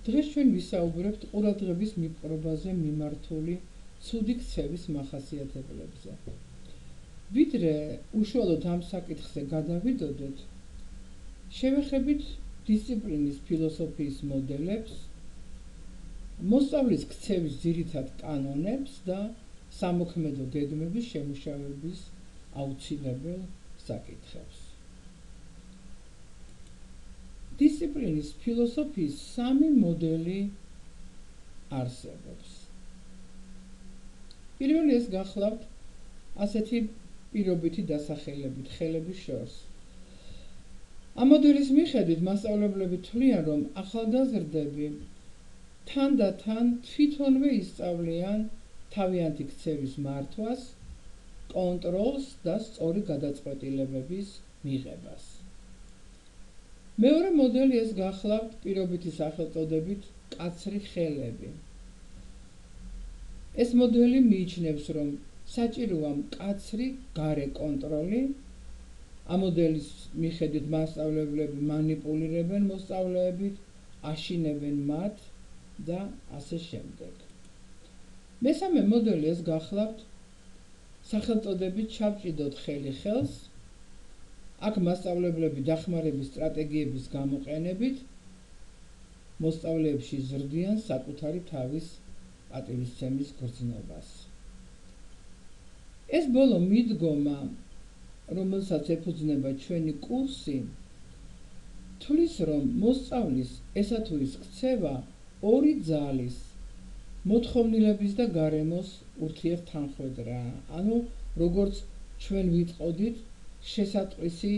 დღეს ჩვენ ვისაუბრებთ ყურადღების მიპყრობაზე მიმართული ცუდი ქცევის მახასიათებლებზე. ვიდრე უშუალოდ ამ საკითხზე გადავიდოდეთ, შევეხებით დისციპლინის ფილოსოფიის მოდელებს, მოსწავლის ქცევის ძირითად კანონებს და სამოქმედო გეგმების შემუშავების აუცილებელ საკითხებს. დისციპლინის ფილოსოფიის სამი მოდელი არსებობს. პირველი ეს გახლავთ ასეთი პირობითი დასახელებით ხელების შორს. ამ მოდელის მიხედვით მასწავლებლები თვლიან, რომ ახალგაზრდები თან და თან თვითონვე ისწავლიან თავიანთი ქცევის მართვას, კონტროლს და სწორი გადაწყვეტილებების მიღებას. მეორე მოდელი ეს გახლავთ პირობითი სახელწოდებით კაცრი ხელები. ეს მოდელი მიიჩნევს, რომ საჭიროა მკაცრი გარე კონტროლი. ამ მოდელის მიხედვით მასწავლებლები მანიპულირებენ მოსწავლეებით, აშინებენ მათ და ასე შემდეგ. მესამე მოდელი ეს გახლავთ სახელწოდებით ჩავჭიდოთ ხელი ხელს. აქ მასწავლებლები დახმარების სტრატეგიების გამოყენებით მოსწავლეებში ზრდიან საკუთარი თავის პატივისცემის გრძნობას. ეს ბოლო მიდგომა, რომელსაც ეფუძნება ჩვენი კურსი, თვლის, რომ მოსწავლის ესა თუ ის ქცევა ორი ძალის, მოთხოვნილების და გარემოს ურთიერთთანხმედრაა. ანუ, როგორც ჩვენ ვიტყოდით, შესატყვისი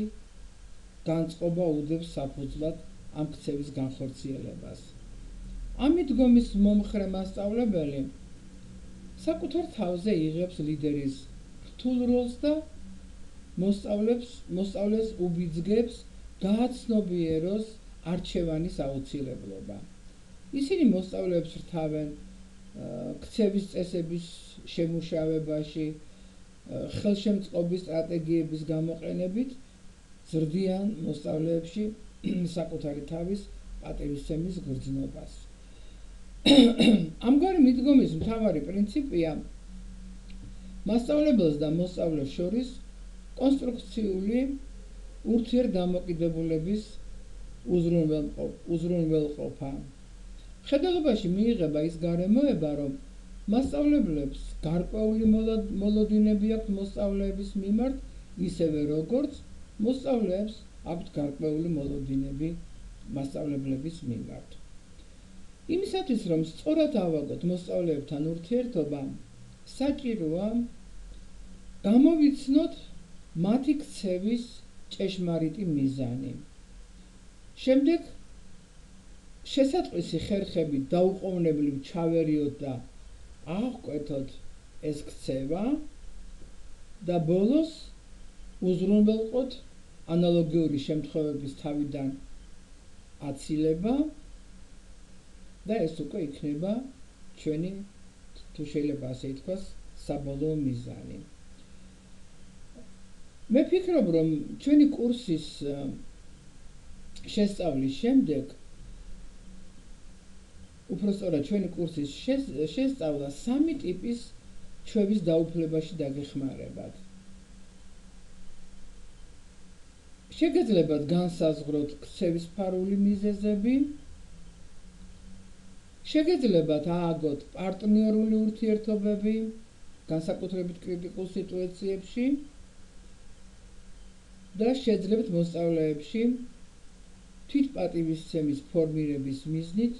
განწყობა უდევს საფუძვლად ამ ქცევის განხორციელებას. ამ მიდგომის მომხრე მასწავლებელი საკუთარ თავზე იღებს ლიდერის რთულ როლს და მოსწავლეს უბიძგებს გააცნობიეროს არჩევანის აუცილებლობა. ისინი მოსწავლეებს რთავენ ქცევის წესების შემუშავებაში, ხელშემწყობის სტრატეგიების გამოყენებით ზრდიან მოსწავლეებში საკუთარი თავის პატივისცემის გრძნობას. ამგვარი მიდგომის მთავარი პრინციპია მასწავლებელს და მოსწავლეს შორის კონსტრუქციული ურთიერთდამოკიდებულების უზრუნველყოფა. ხედელობაში მიიღება ის გარემოება, რომ მასწავლებლებს გარკვეული მოლოდინები აქვთ მოსწავლეების მიმართ, ისევე როგორც მოსწავლეებს აქვთ გარკვეული მოლოდინები მასწავლებლების მიმართ. იმისათვის, რომ სწორად ავაგოთ მოსწავლეებთან ურთიერთობა, საჭიროა გამოვიცნოთ მათი ქცევის ჭეშმარიტი მიზანი. შემდეგ შესატყვისი ხერხებით დაუყოვნებლივ ჩავერიოთ და აღკვეთოთ ეს ქცევა და ბოლოს უზრუნველყოთ ანალოგიური შემთხვევების თავიდან აცილება და ეს უკვე იქნება ჩვენი, თუ შეიძლება ასე ითქვას, საბოლოო მიზანი. მე ვფიქრობ, რომ ჩვენი კურსის შესწავლის შემდეგ, უпростоრად ჩვენი კურსის შესწავლა სამი ტიპის ჩვევის დაუფლებაში დაგეხმარებათ. შეგეძლებათ განსაზღვროთ ქცევის ფარული მიზეზები, შეგეძლებათ ააგოთ პარტნიორული ურთიერთობები, განსაკუთრებით კრიტიკულ სიტუაციებში და შეძლებთ მოსწავლეებში თვითპატივისცემის ფორმირების მიზნით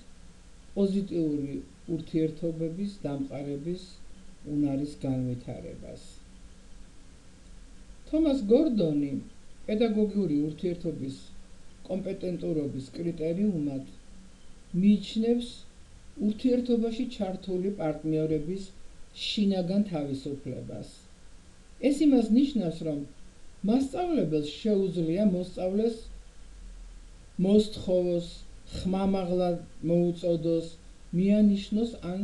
პოზიტიური ურთიერთობების დამყარების უნარის განვითარებას. თომას გორდონი პედაგოგიური ურთიერთობის კომპეტენტურობის კრიტერიუმად მიიჩნევს ურთიერთობაში ჩართული პარტნიორების შინაგან თავისუფლებას. ეს იმას ნიშნავს, რომ მასწავლებელს შეუძლია მოსწავლეს მოსთხოვოს, ხმამაღლა მოუწოდოს, მიანიშნოს ან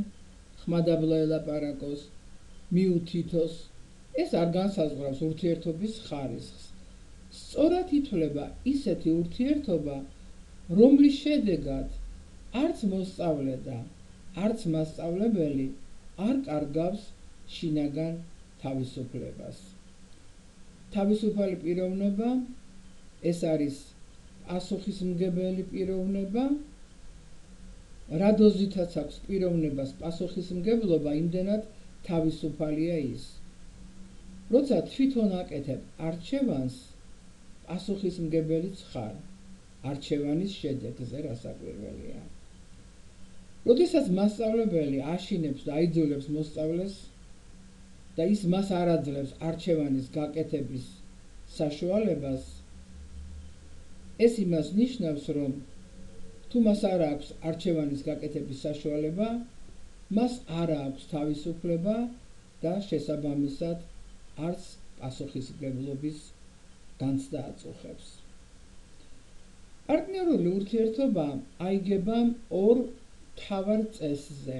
ხმადაბლა ელაპარაკოს, მიუთითოს. ეს არ განსაზღვრავს ურთიერთობის ხარისხს. სწორად ითვლება ისეთი ურთიერთობა, რომლის შედეგად არც მოსწავლე და არც მასწავლებელი არ კარგავს შინაგან თავისუფლებას. თავისუფალი პიროვნება ეს არის პასუხისმგებელი პიროვნება, რა დოზითაც აქვს პიროვნებას პასუხისმგებლობა, იმდენად თავისუფალია ის. როცა თვითონ აკეთებ არჩევანს, პასუხისმგებელიც ხარ არჩევანის შედეგზე, რა საკვირველია. როდესაც მასწავლებელი აშინებს და აიძულებს მოსწავლეს და ის მას არ აძლევს არჩევანის გაკეთების საშუალებას, ეს იმას ნიშნავს, რომ თუ მას არ აქვს არჩევანის გაკეთების საშუალება, მას არ აქვს თავისუფლება და შესაბამისად არც პასუხისმგებლობის განცდა აწუხებს. პარტნიორული ურთიერთობა აიგება ორ მთავარ წესზე.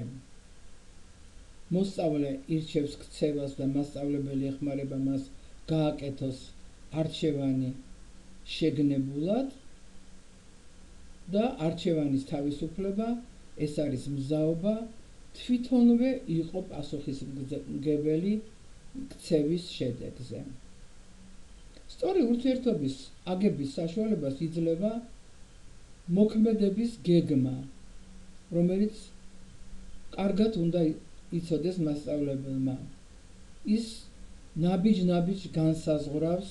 მოსწავლე ირჩევს ქცევას და მასწავლებელი ეხმარება მას გააკეთოს არჩევანი შეგნებულად და არჩევანის თავისუფლება ეს არის მზაობა თვითონვე იყო პასუხისმგებელი ქცევის შედეგზე. სწორი ურთიერთობის აგების საშუალებას იძლევა მოქმედების გეგმა, რომელიც კარგად უნდა იცოდეს მასწავლებელმა. ის ნაბიჯ-ნაბიჯ განსაზღვრავს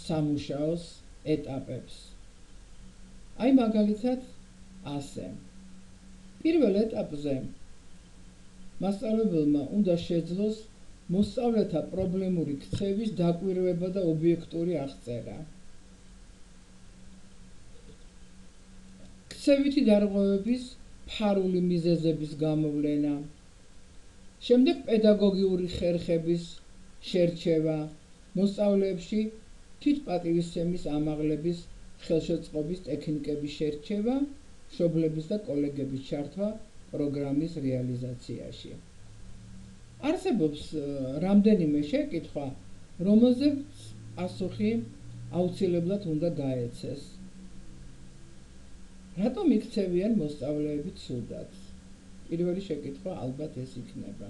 სამუშაოს ეტაპებს. აი მაგალითად ასე. პირველ ეტაპზე მასწავლებელმა უნდა შეძლოს მოსწავლეთა პრობლემური ქცევის დაკვირვება და ობიექტური აღწერა. ქცევითი დარღვევების ფარული მიზეზების გამოვლენა. შემდეგ პედაგოგიური ხერხების შერჩევა, მოსწავლეებში თვითპატივისცემის ამაღლების ხელშეწყობის ტექნიკების შერჩევა, მშობლების და კოლეგების ჩართვა პროგრამის რეალიზაციაში. არსებობს რამდენიმე შეკითხვა, რომელზეც პასუხი აუცილებლად უნდა გაეცეს. რატომ იქცევიან მოსწავლეები ცუდად? პირველი შეკითხვა ალბათ ეს იქნება.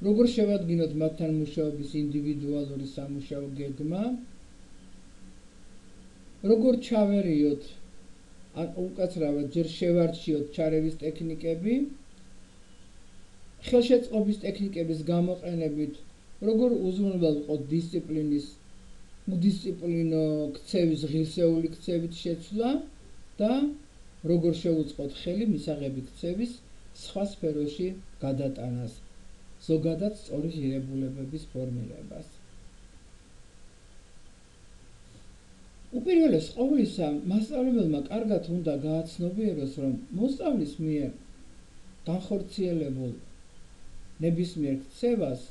როგორ შევადგინოთ მათთან მუშაობის ინდივიდუალური სამუშაო გეგმა? როგორ ჩავერიოთ, უკაცრავად ჯერ შევარჩიოთ ჩარევის ტექნიკები, ხელშეწყობის ტექნიკების გამოყენებით, როგორ უზრუნველყოთ დისციპლინის უდისციპლინო ქცევის ღირსეული ქცევით შეცვლა და როგორ შევუწყოთ ხელი მისაღები ქცევის სხვა სფეროში გადატანას, ზოგადად სწორი ღირებულებების ფორმირებას. უპირველეს ყოვლისა, მასწავლებელმა კარგად უნდა გააცნობიეროს, რომ მოსწავლის მიერ განხორციელებულ ნებისმიერ ქცევას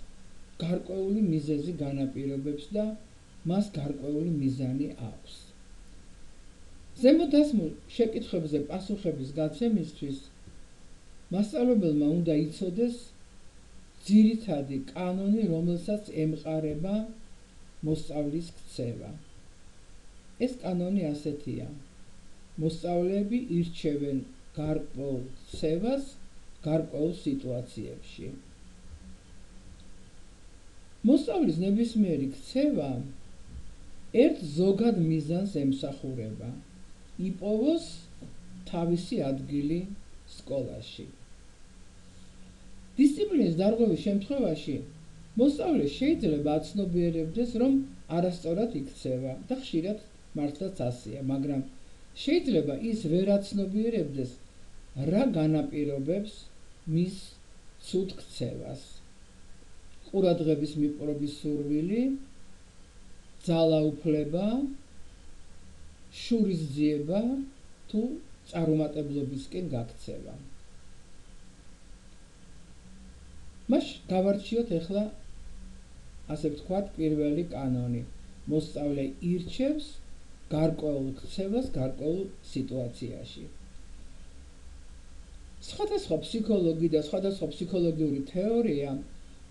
გარკვეული მიზეზი განაპირობებს და მას გარკვეული მიზანი აქვს. ზემოთ დასმულ შეკითხვებზე პასუხების გაცემისთვის მასწავლებელმა უნდა იცოდეს ძირითადი კანონი, რომელსაც ემყარება მოსწავლის ქცევა. ეს კანონი ასეთია: მოსწავლეები ირჩევენ გარკვეულ ქცევას გარკვეულ სიტუაციებში. მოსწავლის ნებისმიერი ქცევა ერთ ზოგად მიზანს ემსახურება, იპოვოს თავისი ადგილი სკოლაში. დისციპლინის დარღვევის შემთხვევაში მოსწავლე შეიძლება აცნობიერებდეს, რომ არასწორად იქცევა და ხშირად მართლაც ასეა, მაგრამ შეიძლება ის ვერ აცნობიერებდეს, რა განაპირობებს მის ცუდ ქცევას. ყურადღების მიპყრობის სურვილი, ძალაუფლება, შურისძიება თუ წარუმატებლობისკენ გაქცევა. მას გავარჩიოთ ახლა ასე ვთქვათ პირველი კანონი. მოსწავლე ირჩევს გარკვეულ ქცევას გარკვეულ სიტუაციაში. სხვადასხვა ფსიქოლოგი და სხვადასხვა ფსიქოლოგიური თეორია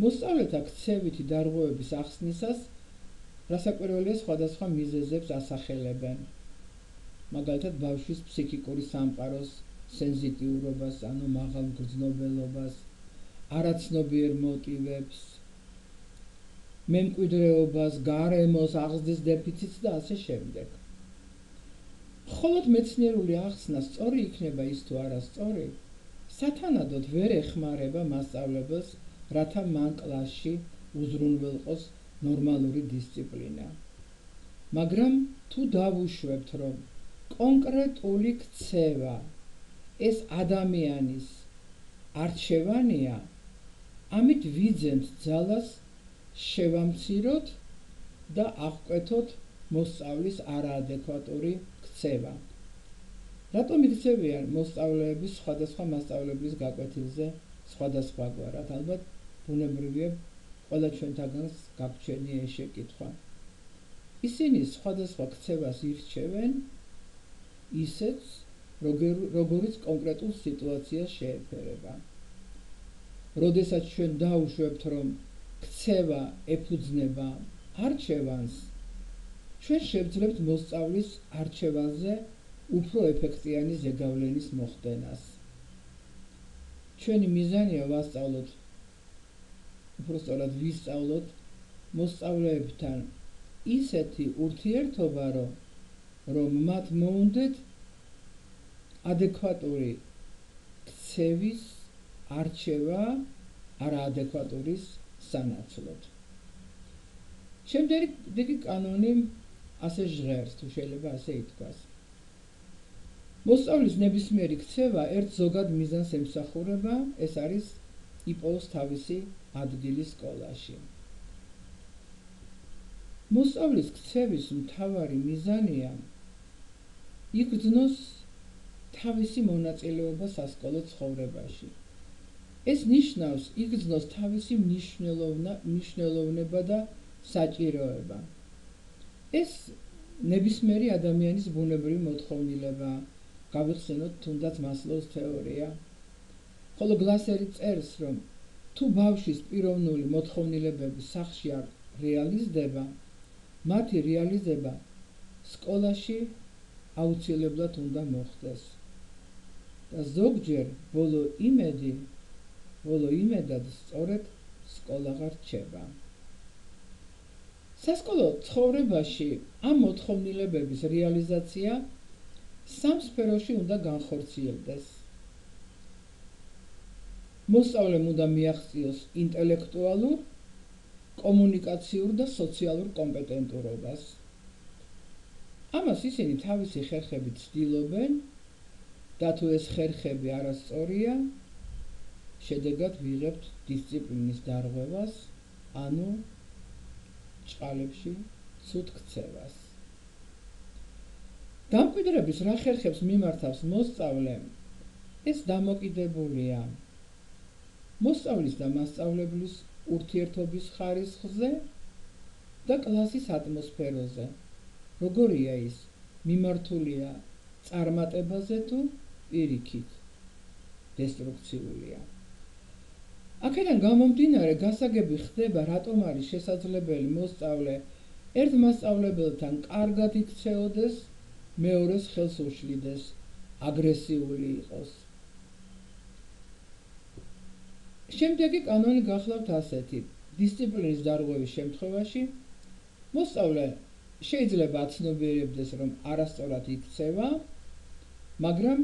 მოსწავლეთა ქცევითი დარღვევების ახსნისას რასაკვირველია სხვადასხვა მიზეზებს ასახელებენ. მაგალითად, ბავშვის ფსიქიკური სამყაროს სენზიტიურობას, ანუ მაღალ მგრძნობელობას, არაცნობიერ მოტივებს, მემკვიდრეობას, გარემოს, აღზრდის დეფიციტს და ასე შემდეგ. მხოლოდ მეცნიერული ახსნა სწორი იქნება ის თუ არა სწორი, სათანადოდ ვერ ეხმარება მასწავლებელს, რათა მან კლასში უზრუნველყოს ნორმალური დისციპლინა. მაგრამ თუ დავუშვებთ, რომ კონკრეტული ქცევა ეს ადამიანის არჩევანია, ამით ვიძენთ ძალას შევამციროთ და აღკვეთოთ მოსწავლის არაადეკვატური ქცევა. რატომ იქცევიან მოსწავლეები სხვადასხვა მასწავლებლის გაკვეთილზე სხვადასხვაგვარად? ალბათ ბუნებრივია ყველა ჩვენთაგანს გაგვჩენია ეს შეკითხვა. ისინი სხვადასხვა ქცევას ირჩევენ ისეც, როგორიც კონკრეტულ სიტუაციას შეეფერება. როდესაც ჩვენ დავუშვებთ, რომ ქცევა ეფუძნება არჩევანს, ჩვენ შევძლებთ მოსწავლის არჩევანზე უფრო ეფექტიანი ზეგავლენის მოხდენას. ჩვენი მიზანია ვასწავლოთ, უпростоრად ვისწავლოთ მოსწავლეებთან ისეთი ურთიერთობა, რომ მათ მოუნდეთ ადეკვატური ქცევის არჩევა არაადეკვატურის სანაცვლოდ. შემდეგი კანონი ასე ჟღერს, თუ შეიძლება ასე ითქვას. მოსწავლის ნებისმიერი ქცევა ერთ ზოგად მიზანს ემსახურება, ეს არის იპოვოს თავისი ადგილი სკოლაში. მოსწავლის ქცევის მთავარი მიზანია იგრძნოს თავისი მონაწილეობა სასკოლო ცხოვრებაში. ეს ნიშნავს იგრძნოს თავისი მნიშვნელოვნება და საჭიროება. ეს ნებისმიერი ადამიანის ბუნებრივი მოთხოვნილებაა. გავიხსენოთ თუნდაც მასლოუს თეორია. ხოლო გლასერი წერს, რომ თუ ბავშვის პიროვნული მოთხოვნილებები სახლში არ რეალიზდება, მათი რეალიზება სკოლაში აუცილებლად უნდა მოხდეს. და ზოგჯერ ბოლო იმედად სწორედ სკოლა აღარ რჩება. სასკოლო ცხოვრებაში ამ მოთხოვნილებების რეალიზაცია სამ სფეროში უნდა განხორციელდეს. მოსწავლემ უნდა მიაღწიოს ინტელექტუალურ, კომუნიკაციურ და სოციალურ კომპეტენტურობას. ამას ისინი თავისი ხერხებით ცდილობენ და თუ ეს ხერხები არასწორია, შედეგად ვიღებთ დისციპლინის დარღვევას, ანუ ჭყალებში ცუდ ქცევას. დამკვიდრების რა ხერხებს მიმართავს მოსწავლემ, ეს დამოკიდებულია მოსწავლის და მასწავლებლის ურთიერთობის ხარისხზე და კლასის ატმოსფეროზე. როგორია ის, მიმართულია წარმატებაზე თუ პირიქით დესტრუქციულია. აქედან გამომდინარე გასაგები ხდება, რატომ არის შესაძლებელი მოსწავლე ერთ მასწავლებელთან კარგად იქცეოდეს, მეორეს ხელს უშლიდეს, აგრესიული იყოს. შემდეგი კანონი გახლავთ ასეთი. დისციპლინის დარღვევის შემთხვევაში მოსწავლე შეიძლება აცნობიერებდეს, რომ არასწორად იქცევა, მაგრამ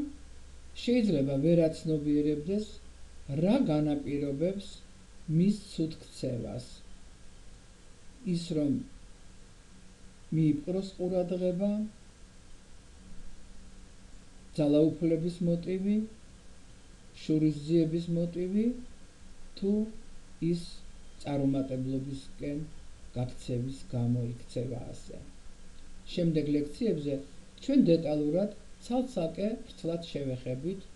შეიძლება ვერ აცნობიერებდეს, რა განაპირობებს მის ცუდ ქცევას. ის რომ მიიპყროს ყურადღება, ძალაუფლების მოტივი, შურისძიების მოტივი, თუ ის წარუმატებლობისკენ გაქცევის გამო იქცევა ასე. შემდეგ ლექციებზე ჩვენ დეტალურად ცალ-ცალკე ფრთლად შევეხებით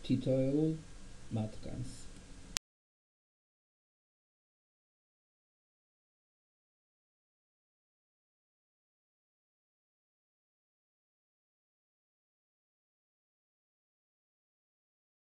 თითოეულ მათგანს.